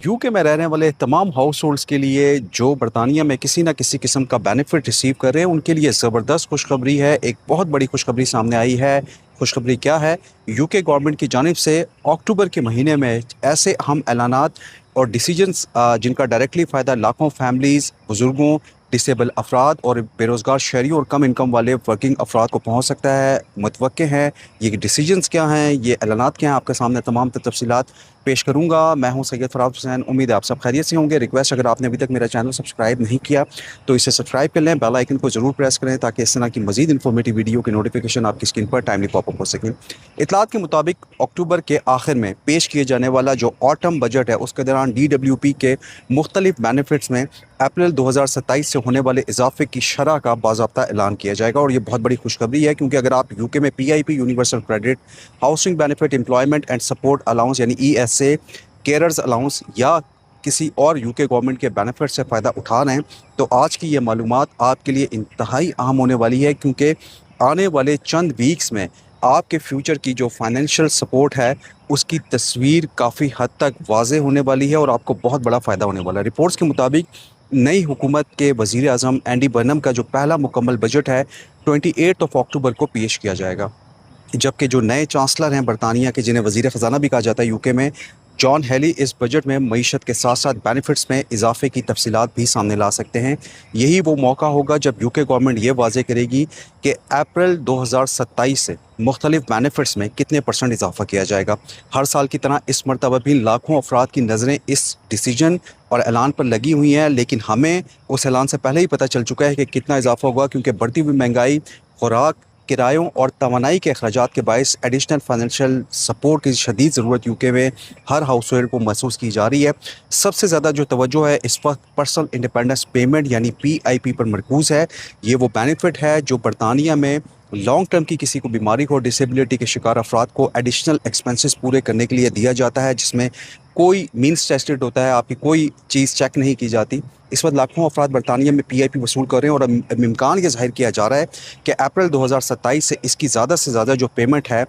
UK में रहने वाले तमाम हाउस होल्ड्स के लिए जो बरतानिया में किसी न किसी किस्म का बेनिफिट रिसीव कर रहे हैं उनके लिए ज़बरदस्त खुशखबरी है। एक बहुत बड़ी खुशखबरी सामने आई है। खुशखबरी क्या है? यूके गवर्नमेंट की जानिब से अक्टूबर के महीने में ऐसे अहम ऐलानात और डिसीजंस जिनका डायरेक्टली फ़ायदा लाखों फैमिलीज़, बुज़ुर्गों, डिसेबल अफराद और बेरोज़गार शहरियों और कम इनकम वाले वर्किंग अफराद को पहुँच सकता है, मुतवक्के हैं। ये डिसीजंस क्या हैं, ये ऐलानात क्या हैं, आपके सामने तमाम तफसीलात पेश करूँगा। मैं हूँ सैयद फराज हुसैन। उम्मीद है आप सब खैरियत से होंगे। रिक्वेस्ट, अगर आपने अभी तक मेरा चैनल सब्सक्राइब नहीं किया तो इसे सब्सक्राइब कर लें, बेल आइकन को ज़रूर प्रेस करें ताकि इस तरह की मजीद इन्फॉर्मेटिव वीडियो की नोटिफिकेशन आपकी स्क्रीन पर टाइमली पॉपअप हो सके। इतलात के मुताबिक अक्टूबर के आखिर में पेश किए जाने वाला जो ऑटम बजट है उसके दौरान DWP के मुख्तलिफ बेनिफिट्स में अप्रैल 2027 से होने वाले इजाफे की शरह का बाज़ाब्ता ऐलान किया जाएगा। और ये बहुत बड़ी खुशखबरी है क्योंकि अगर आप यूके में PIP universal credit, housing benefit, employment and support allowance यानी ESA, केयर्स अलाउंस या किसी और यूके गवर्नमेंट के बेनिफिट से फ़ायदा उठा रहे हैं तो आज की ये मालूमात आपके लिए इंतहाई अहम होने वाली है, क्योंकि आने वाले चंद वीक्स में आपके फ्यूचर की जो फाइनेंशियल सपोर्ट है उसकी तस्वीर काफ़ी हद तक वाज़े होने वाली है और आपको बहुत बड़ा फ़ायदा होने वाला है। रिपोर्ट्स के मुताबिक नई हुकूमत के वज़ीर आज़म एंडी बर्नम का जो पहला मुकम्मल बजट है 28 अक्टूबर को पेश किया जाएगा, जबकि जो नए चांसलर हैं बरतानिया के, जिन्हें वज़ीर ख़जाना भी कहा जाता है यूके में, जॉन हेली, इस बजट में मईशत के साथ साथ बेनिफिट्स में इजाफे की तफसीलात भी सामने ला सकते हैं। यही वो मौका होगा जब यूके गवर्नमेंट ये वाज़े करेगी कि अप्रैल 2027 से मुख्तलिफ बेनिफिट्स में कितने % इजाफा किया जाएगा। हर साल की तरह इस मरतबा भी लाखों अफराद की नज़रें इस डिसीजन और ऐलान पर लगी हुई हैं, लेकिन हमें उस ऐलान से पहले ही पता चल चुका है कि कितना इजाफा होगा, क्योंकि बढ़ती हुई महंगाई, खुराक, किरायों और तवानाई के अखराजात के बायस एडिशनल फाइनेंशियल सपोर्ट की शदीद ज़रूरत यूके में हर हाउस होल्ड को महसूस की जा रही है। सबसे ज़्यादा जो तवज्जो है इस वक्त पर्सनल इंडिपेंडेंस पेमेंट यानी PIP पर मरकूज़ है। ये वो बेनिफिट है जो बरतानिया में लॉन्ग टर्म की किसी को बीमारी हो, डिसेबिलिटी के शिकार अफराद को एडिशनल एक्सपेंसेस पूरे करने के लिए दिया जाता है, जिसमें कोई मीन्स टेस्टेड होता है, आपकी कोई चीज़ चेक नहीं की जाती। इस वक्त लाखों अफराद बरतानिया में PIP वसूल कर रहे हैं और अब इम्कान ये जाहिर किया जा रहा है कि अप्रैल 2027 से इसकी ज़्यादा से ज़्यादा जो पेमेंट है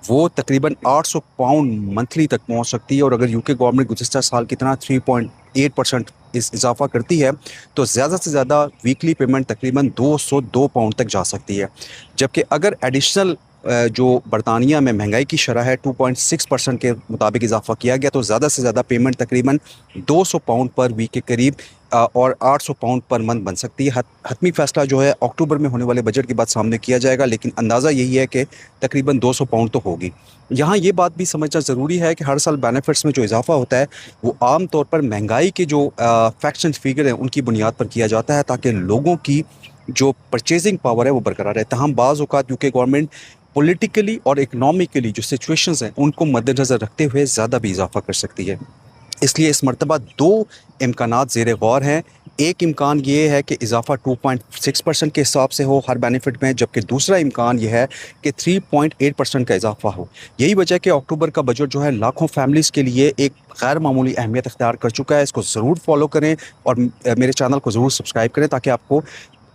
वो तकरीबन £800 मंथली तक पहुंच सकती है। और अगर यूके गवर्नमेंट गुज़िश्ता साल की तरह 3.8% इस इजाफा करती है तो ज़्यादा से ज़्यादा वीकली पेमेंट तकरीबन £202 तक जा सकती है। जबकि अगर एडिशनल जो बरतानिया में महंगाई की शरह है 2.6% के मुताबिक इजाफा किया गया तो ज़्यादा से ज़्यादा पेमेंट तकरीबन £200 पर वीक के करीब और £800 पर मंथ बन सकती है। हतमी फ़ैसला जो है अक्टूबर में होने वाले बजट के बाद सामने किया जाएगा, लेकिन अंदाज़ा यही है कि तकरीबन £200 तो होगी। यहाँ ये बात भी समझना ज़रूरी है कि हर साल बेनिफिट्स में जो इजाफा होता है वो आम तौर पर महंगाई के जो फैक्ट एंड फिगर हैं उनकी बुनियाद पर किया जाता है, ताकि लोगों की जो परचेजिंग पावर है वो बरकरार रहे। तहम बाज़ औक़ात यूके गवर्नमेंट पॉलिटिकली और इकनॉमिकली जो सिचुएशंस हैं उनको मद्देनज़र रखते हुए ज़्यादा भी इजाफा कर सकती है। इसलिए इस मरतबा 2 इम्कानात ज़ेर गौर हैं। एक इम्कान ये है कि इजाफा 2.6% के हिसाब से हो हर बेनिफिट में, जबकि दूसरा इम्कान ये है कि 3.8% का इजाफा हो। यही वजह कि अक्टूबर का बजट जो है लाखों फैमिलीज़ के लिए एक गैर मामूली अहमियत इख्तियार कर चुका है। इसको ज़रूर फॉलो करें और मेरे चैनल को ज़रूर सब्सक्राइब करें ताकि आपको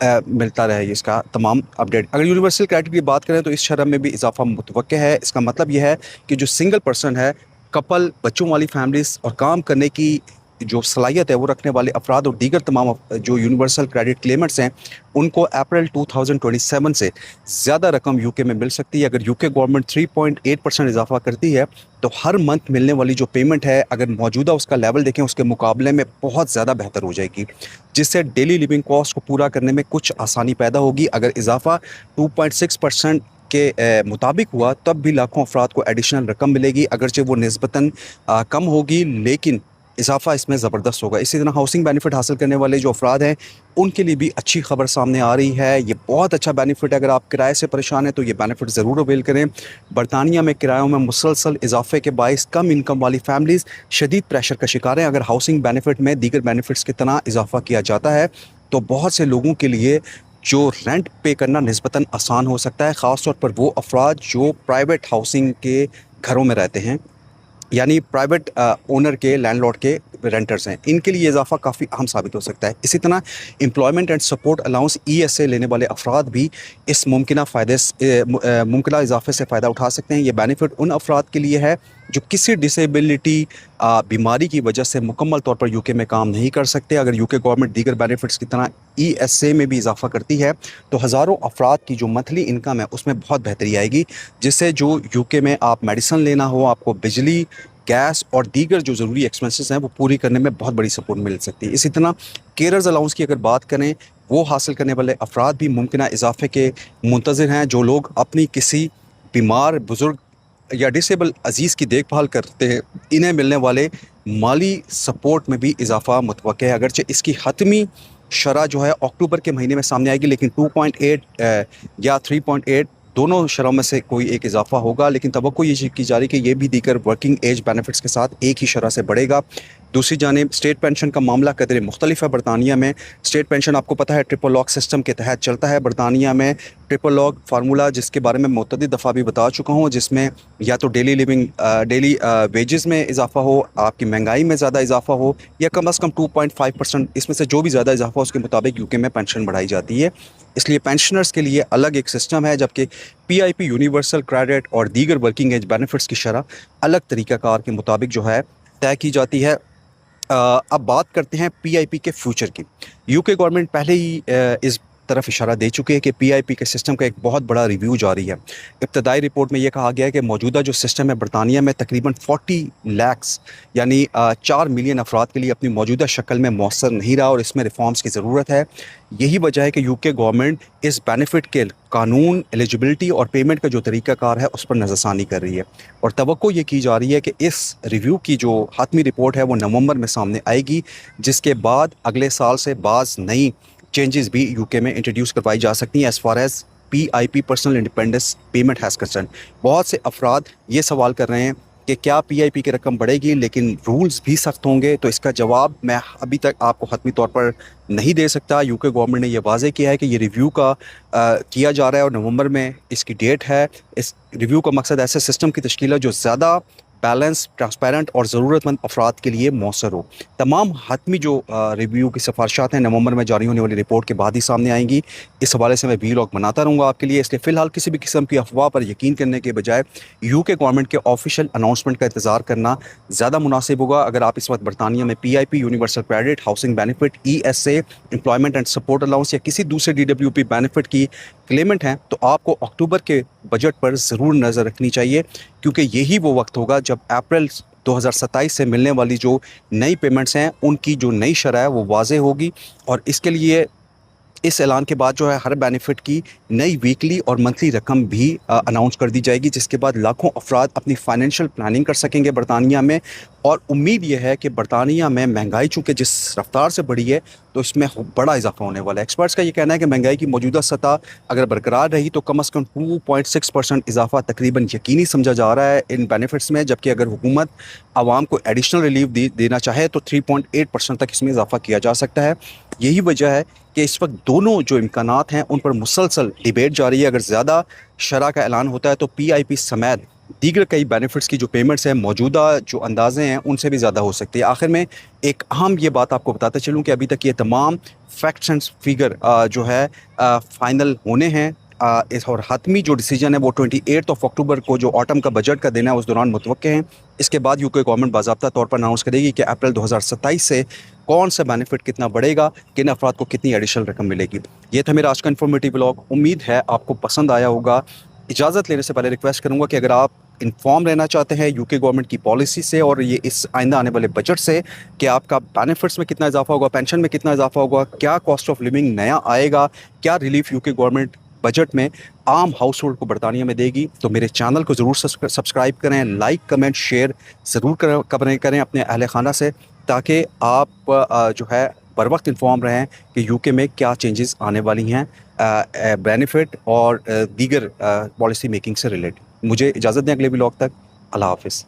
मिलता रहे इसका तमाम अपडेट। अगर यूनिवर्सल क्रेडिट की बात करें तो इस शरह में भी इजाफा मुतवक्के है। इसका मतलब यह है कि जो सिंगल पर्सन है, कपल, बच्चों वाली फैमिलीज़ और काम करने की जो सलाहियत है वो रखने वाले अफराद और दीगर तमाम जो यूनिवर्सल क्रेडिट क्लेमेंट्स हैं उनको अप्रैल 2027 से ज़्यादा रकम यूके में मिल सकती है। अगर यूके गवर्नमेंट 3.8% इजाफा करती है तो हर मंथ मिलने वाली जो पेमेंट है, अगर मौजूदा उसका लेवल देखें उसके मुकाबले में बहुत ज़्यादा बेहतर हो जाएगी, जिससे डेली लिविंग कॉस्ट को पूरा करने में कुछ आसानी पैदा होगी। अगर इजाफा 2.6% के मुताबिक हुआ तब भी लाखों अफराद को एडिशनल रकम मिलेगी, अगरचे वो निस्बतन कम होगी लेकिन इजाफा इसमें ज़बरदस्त होगा। इसी तरह हाउसिंग बेनिफिट हासिल करने वाले जो अफराद हैं उनके लिए भी अच्छी खबर सामने आ रही है। ये बहुत अच्छा बेनिफिट है। अगर आप किराए से परेशान हैं तो ये बेनिफिट ज़रूर अवेल करें। बरतानिया में किरायों में मुसलसल इजाफे के बायस कम इनकम वाली फैमिलीज़ शदीद प्रेशर का शिकार हैं। अगर हाउसिंग बेनिफिट में दीगर बेनिफिट्स की तरह इजाफा किया जाता है तो बहुत से लोगों के लिए जो रेंट पे करना निस्बतन आसान हो सकता है, ख़ास तौर पर वो अफराद जो प्राइवेट हाउसिंग के घरों में रहते हैं, यानी प्राइवेट ओनर के, लैंडलॉर्ड के रेंटर्स हैं। इनके लिए इजाफा काफ़ी अहम साबित हो सकता है। इसी तरह employment and support allowance ESA लेने वाले अफराद भी इस मुमकिन इजाफे से फ़ायदा उठा सकते हैं। ये बेनिफिट उन अफराद के लिए है जो किसी डिसेबिलिटी बीमारी की वजह से मुकम्मल तौर पर यूके में काम नहीं कर सकते। अगर यूके गवर्नमेंट दीगर बेनिफिट्स की तरह ईएसए में भी इजाफा करती है तो हज़ारों अफराद की जो मंथली इनकम है उसमें बहुत बेहतरी आएगी, जिससे जो यूके में आप मेडिसिन लेना हो, आपको बिजली, गैस और दीगर जो ज़रूरी एक्सपेंसेस हैं वो पूरी करने में बहुत बड़ी सपोर्ट मिल सकती है। इसी तरह केयर्स अलाउंस की अगर बात करें, वो हासिल करने वाले अफराद भी मुमकिन इजाफे के मुंतज़िर हैं। जो लोग अपनी किसी बीमार बुजुर्ग या डिसेबल अजीज़ की देखभाल करते हैं, इन्हें मिलने वाले माली सपोर्ट में भी इजाफा मुतवक्के है। अगरचे इसकी हतमी शरह जो है अक्टूबर के महीने में सामने आएगी, लेकिन 2.8 या 3.8 दोनों शरह में से कोई एक इजाफा होगा। लेकिन तवक्को ये की जा रही है कि ये भी दीगर वर्किंग एज बेनिफिट्स के साथ एक ही शरह से बढ़ेगा। दूसरी जानिब स्टेट पेंशन का मामला कदर मुख्तलिफ है बरतानिया में। स्टेट पेंशन आपको पता है ट्रिपल लॉक सिस्टम के तहत चलता है बरतानिया में। ट्रिपल लॉक फार्मूला जिसके बारे में मुतअद्दिद दफ़ा भी बता चुका हूँ, जिसमें या तो डेली वेजेस में इजाफा हो, आपकी महंगाई में ज़्यादा इजाफा हो, या कम अज़ कम 2.5%, इसमें से जो भी ज़्यादा इजाफा हो उसके मुताबिक यूके में पेंशन बढ़ाई जाती है। इसलिए पेंशनर्स के लिए अलग एक सिस्टम है, जबकि पीआईपी यूनिवर्सल क्रेडिट और दीगर वर्किंग एज बेनिफिट्स की शरह अलग तरीक़ाकार के मुताबिक जो है तय की जाती है। अब बात करते हैं पीआईपी के फ्यूचर की। यूके गवर्नमेंट पहले ही इस तरफ इशारा दे चुके हैं कि पीआईपी के सिस्टम का एक बहुत बड़ा रिव्यू जारी है। इब्तदाई रिपोर्ट में यह कहा गया है कि मौजूदा जो सिस्टम है बरतानिया में तकरीबन 40 लाख यानी 4 मिलियन अफराद के लिए अपनी मौजूदा शक्ल में मौसर नहीं रहा और इसमें रिफॉर्म्स की ज़रूरत है। यही वजह है कि यूके गवर्नमेंट इस बेनिफिट के कानून, एलिजिबिलिटी और पेमेंट का जो तरीक़ाकार है उस पर नज़रसानी कर रही है। और तवक्को ये की जा रही है कि इस रिव्यू की जो हातमी रिपोर्ट है वो नवंबर में सामने आएगी, जिसके बाद अगले साल से बाज़ नई चेंजेस भी यूके में इंट्रोड्यूस करवाई जा सकती हैं as far as PIP personal independence payment has concern. बहुत से अफराद ये सवाल कर रहे हैं कि क्या पीआईपी की रकम बढ़ेगी लेकिन रूल्स भी सख्त होंगे, तो इसका जवाब मैं अभी तक आपको हतमी तौर पर नहीं दे सकता। यूके गवर्नमेंट ने यह वाज़ेह किया है कि ये रिव्यू किया जा रहा है और नवंबर में इसकी डेट है। इस रिव्यू का मकसद ऐसे सिस्टम की तश्कील है जो ज़्यादा बैलेंस, ट्रांसपेरेंट और ज़रूरतमंद अफराद के लिए मौसर हो। तमाम हतमी जो रिव्यू की सिफारिशात हैं नवंबर में जारी होने वाली रिपोर्ट के बाद ही सामने आएंगी। इस हवाले से मैं वीलॉग बनाता रहूँगा आपके लिए, इसलिए फ़िलहाल किसी भी किस्म की अफवाह पर यकीन करने के बजाय यूके गवर्नमेंट के ऑफिशियल अनाउंसमेंट का इंतज़ार करना ज़्यादा मुनासिब होगा। अगर आप इस वक्त बरतानिया में PIP, universal credit, housing benefit, ESA, employment and support allowance या किसी दूसरे डीडब्ल्यूपी बेनिफिट की क्लेमेंट हैं, तो आपको अक्टूबर के बजट पर ज़रूर नज़र रखनी चाहिए, क्योंकि यही वो वक्त होगा जब अप्रैल 2027 से मिलने वाली जो नई पेमेंट्स हैं उनकी जो नई शरह है वो वाज़ेह होगी। और इसके लिए इस ऐलान के बाद जो है हर बेनिफिट की नई वीकली और मंथली रकम भी अनाउंस कर दी जाएगी, जिसके बाद लाखों अफराद अपनी फाइनेंशियल प्लानिंग कर सकेंगे बरतानिया में। और उम्मीद यह है कि बरतानिया में महंगाई चूँकि जिस रफ्तार से बढ़ी है तो इसमें बड़ा इजाफा होने वाला है। एक्सपर्ट्स का ये कहना है कि महंगाई की मौजूदा सतह अगर बरकरार रही तो कम अज़ कम 2.6% इजाफा तकरीबन यकीनी समझा जा रहा है इन बेनिफिट्स में, जबकि अगर हुकूमत आवाम को एडिशनल रिलीफ देना चाहे तो 3.8% तक इसमें इजाफा किया जा सकता है। यही वजह है कि इस वक्त दोनों जो इम्कानात हैं उन पर मुसलसल डिबेट जारी है। अगर ज़्यादा शरह का ऐलान होता है तो पीआईपी समेत दीगर कई बेनिफिट्स की जो पेमेंट्स हैं मौजूदा जो अंदाजे हैं उनसे भी ज़्यादा हो सकती है। आखिर में एक अहम ये बात आपको बताते चलूँ कि अभी तक ये तमाम फैक्ट्स एंड फिगर जो है फ़ाइनल होने हैं। और हतमी जो डिसीजन है वो 28 अक्टूबर को जो ऑटम का बजट का देना है उस दौरान मुतवक्के हैं। इसके बाद यूके गवर्नमेंट बाज़ाब्ता तौर पर अनाउंस करेगी कि अप्रैल 2027 से कौन सा बेनिफिट कितना बढ़ेगा, किन अफराद को कितनी एडिशनल रकम मिलेगी। ये था मेरा आज का इन्फॉर्मेटिव व्लॉग, उम्मीद है आपको पसंद आया होगा। इजाज़त लेने से पहले रिक्वेस्ट करूँगा कि अगर आप इन्फॉर्म रहना चाहते हैं यूके गवर्नमेंट की पॉलिसी से और ये इस आइंदा आने वाले बजट से कि आपका बेनिफिट्स में कितना इजाफा होगा, पेंशन में कितना इजाफा होगा, क्या कॉस्ट ऑफ लिविंग नया आएगा, क्या रिलीफ यूके गवर्नमेंट बजट में आम हाउस होल्ड को बरतानिया में देगी, तो मेरे चैनल को ज़रूर सब्सक्राइब करें, लाइक, कमेंट, शेयर ज़रूर करें अपने अहल खाना से, ताकि आप जो है बर वक्त इन्फॉर्म रहें कि यूके में क्या चेंजेस आने वाली हैं बेनिफिट और दीगर पॉलिसी मेकिंग से रिलेटेड। मुझे इजाज़त दें अगले व्लॉग तक। अल्लाह हाफ़िज़।